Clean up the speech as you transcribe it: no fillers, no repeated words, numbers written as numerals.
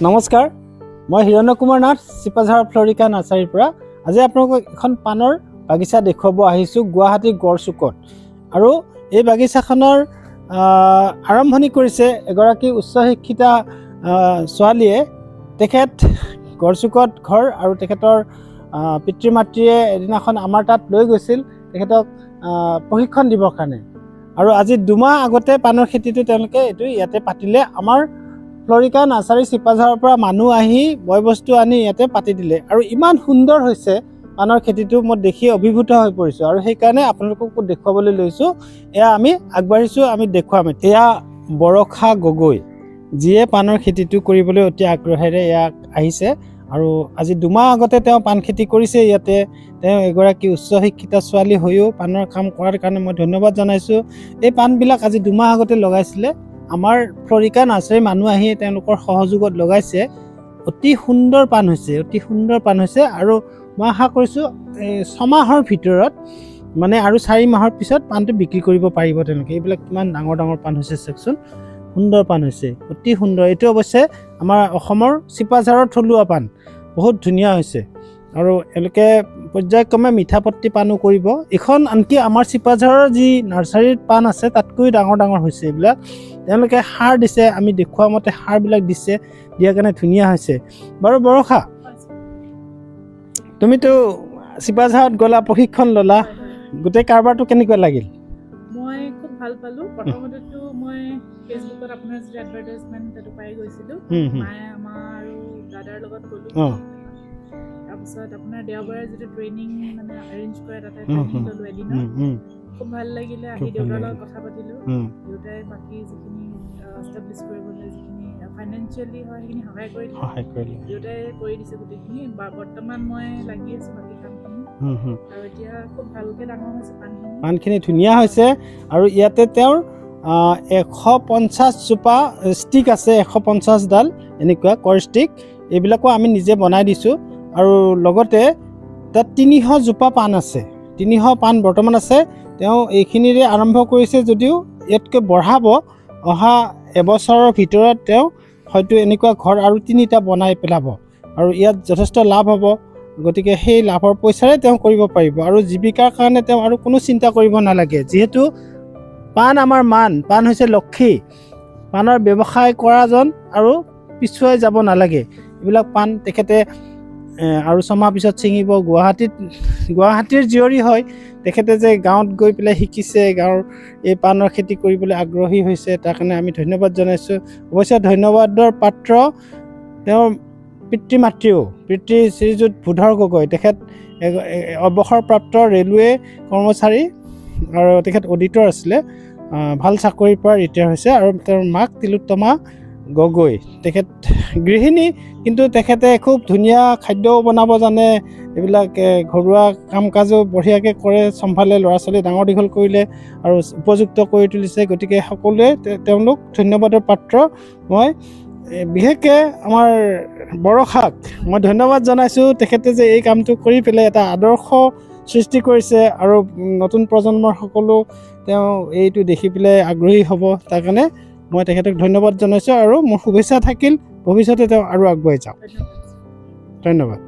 নমস্কাৰ, মই হিৰণ্য কুমাৰ নাথ, চিপাঝাৰ ফ্লৰিকা নাৰ্চাৰীৰ পৰা। আজি আপোনালোকক এখন পাণৰ বাগিচা দেখুৱাব আহিছোঁ গুৱাহাটীৰ গড়চুকত। আৰু এই বাগিচাখনৰ আৰম্ভণি কৰিছে এগৰাকী উচ্চ শিক্ষিতা ছোৱালীয়ে। তেখেত গড়চুকত ঘৰ আৰু তেখেতৰ পিতৃ মাতৃয়ে এদিনাখন আমাৰ তাত লৈ গৈছিল তেখেতক প্ৰশিক্ষণ দিবৰ কাৰণে। আৰু আজি 2 মাহ আগতে পাণৰ খেতিটো তেওঁলোকে এইটো ইয়াতে পাতিলে। আমাৰ ফ্লৰিকা নাৰ্চাৰী চিপাঝাৰৰ পৰা মানুহ আহি বয় বস্তু আনি ইয়াতে পাতি দিলে আৰু ইমান সুন্দৰ হৈছে পাণৰ খেতিটো। মই দেখি অভিভূত হৈ পৰিছোঁ আৰু সেইকাৰণে আপোনালোককো দেখুৱাবলৈ লৈছোঁ। এয়া আমি আগবাঢ়িছোঁ, আমি দেখুৱাম। এয়া বৰষা গগৈ, যিয়ে পাণৰ খেতিটো কৰিবলৈ অতি আগ্ৰহেৰে ইয়াক আহিছে। আৰু আজি 2 মাহ আগতে তেওঁ পাণ খেতি কৰিছে ইয়াতে। তেওঁ এগৰাকী উচ্চ শিক্ষিত ছোৱালী হৈও পাণৰ কাম কৰাৰ কাৰণে মই ধন্যবাদ জনাইছোঁ। এই পাণবিলাক আজি 2 মাহ আগতে লগাইছিলে। আমাৰ ফ্লৰিকা নাৰ্চাৰীৰ মানুহ আহি তেওঁলোকৰ সহযোগত লগাইছে। অতি সুন্দৰ পাণ হৈছে, অতি সুন্দৰ পাণ হৈছে। আৰু মই আশা কৰিছোঁ 6 মাহৰ ভিতৰত মানে আৰু 4 মাহৰ পিছত পাণটো বিক্ৰী কৰিব পাৰিব তেওঁলোকে। এইবিলাক কিমান ডাঙৰ ডাঙৰ পাণ হৈছে চাওকচোন, সুন্দৰ পাণ হৈছে, অতি সুন্দৰ। এইটো অৱশ্যে আমাৰ অসমৰ চিপাঝাৰৰ থলুৱা পাণ, বহুত ধুনীয়া হৈছে। আৰু এওঁলোকে পৰ্যায়ক্ৰমে মিঠাপত্তি পাণো কৰিব। এইখন আনকি আমাৰ চিপাঝাৰৰ যি নাৰ্চাৰীৰ পাণ আছে তাতকৈ ডাঙৰ ডাঙৰ হৈছে এইবিলাক। তেওঁলোকে সাৰ দিছে, আমি দেখুওৱা মতে সাৰবিলাক দিছে, দিয়াৰ কাৰণে ধুনীয়া হৈছে। বাৰু বৰষা, তুমিতো চিপাঝাৰত গ'লা, প্ৰশিক্ষণ ল'লা, গোটেই কাৰবাৰটো কেনেকুৱা লাগিল? মই খুব ভাল পালোঁ। প্ৰথমতেতো মই ফেচবুকত আপোনাৰ যিটো এডভাৰটাইজমেণ্ট সেইটো পাই গৈছিলোঁ। মায়ে আমাৰ আৰু দাদাৰ লগত গ'লোঁ। তাৰপিছত আপোনাৰ দেওবাৰে যিটো ট্ৰেইনিং মানে এৰেঞ্জ কৰে তাতে ট্ৰেইনিং ল'লোঁ এদিনত। খুব ভাল লাগিলে। আহি দেউতাৰ লগত কথা পাতিলোঁ। দেউতাই বাকী যিখিনি এষ্টাব্লিছ কৰিবলৈ যিখিনি ফাইনেন্সিয়েলি হয় সেইখিনি সহায় কৰি দিলে। দেউতাই কৰি দিছে গোটেইখিনি। বৰ্তমান মই লাগি আছোঁ বাকী কামখিনি। আৰু এতিয়া খুব ভালকৈ ডাঙৰ হৈছে পাণখিনি ধুনীয়া হৈছে। আৰু ইয়াতে তেওঁৰ 150 জোপা ষ্টিক আছে, 150ডাল এনেকুৱা কৰ ষ্টিক। এইবিলাকো আমি নিজে বনাই দিছোঁ। আৰু লগতে তাত 300 জোপা পাণ আছে, 300 পাণ বৰ্তমান আছে। তেওঁ এইখিনিৰে আৰম্ভ কৰিছে যদিও ইয়াতকৈ বঢ়াব। অহা এবছৰৰ ভিতৰত তেওঁ হয়তো এনেকুৱা ঘৰ আৰু 3টা বনাই পেলাব। আৰু ইয়াত যথেষ্ট লাভ হ'ব। গতিকে সেই লাভৰ পইচাৰে তেওঁ কৰিব পাৰিব। আৰু জীৱিকাৰ কাৰণে তেওঁ আৰু কোনো চিন্তা কৰিব নালাগে। যিহেতু পাণ আমাৰ মান, পাণ হৈছে লক্ষী। পাণৰ ব্যৱসায় কৰাজন আৰু পিছুৱাই যাব নালাগে। এইবিলাক পাণ তেখেতে আৰু 6 মাহ পিছত ছিঙিব। গুৱাহাটীৰ জীয়ৰী হয় তেখেতে, যে গাঁৱত গৈ পেলাই শিকিছে, গাঁৱৰ এই পাণৰ খেতি কৰিবলৈ আগ্ৰহী হৈছে, তাৰ কাৰণে আমি ধন্যবাদ জনাইছোঁ। অৱশ্যে ধন্যবাদৰ পাত্ৰ তেওঁৰ পিতৃ মাতৃও। পিতৃ শ্ৰীযুত ভূধৰ গগৈ, তেখেত অৱসৰপ্ৰাপ্ত ৰেলৱে কৰ্মচাৰী আৰু তেখেত অডিটৰ আছিলে। ভাল চাকৰিৰ পৰা ৰিটায়াৰ হৈছে। আৰু তেওঁৰ মাক তিলোত্তমা গগৈ, তেখেত গৃহিণী, কিন্তু তেখেতে খুব ধুনীয়া খাদ্যও বনাব জানে। এইবিলাক ঘৰুৱা কাম কাজো বঢ়িয়াকৈ কৰে, চম্ভালে, ল'ৰা ছোৱালী ডাঙৰ দীঘল কৰিলে আৰু উপযুক্ত কৰি তুলিছে। গতিকে সকলোৱে তেওঁলোক ধন্যবাদৰ পাত্ৰ। মই বিশেষকৈ আমাৰ বৰষাক মই ধন্যবাদ জনাইছোঁ। তেখেতে যে এই কামটো কৰি পেলাই এটা আদৰ্শ সৃষ্টি কৰিছে আৰু নতুন প্ৰজন্মৰ সকলো তেওঁ এইটো দেখি পেলাই আগ্ৰহী হ'ব। তাৰ কাৰণে মই তেখেতক ধন্যবাদ জনাইছোঁ আৰু মোৰ শুভেচ্ছা থাকিল ভৱিষ্যতে তেওঁ আৰু আগুৱাই যাওক। ধন্যবাদ।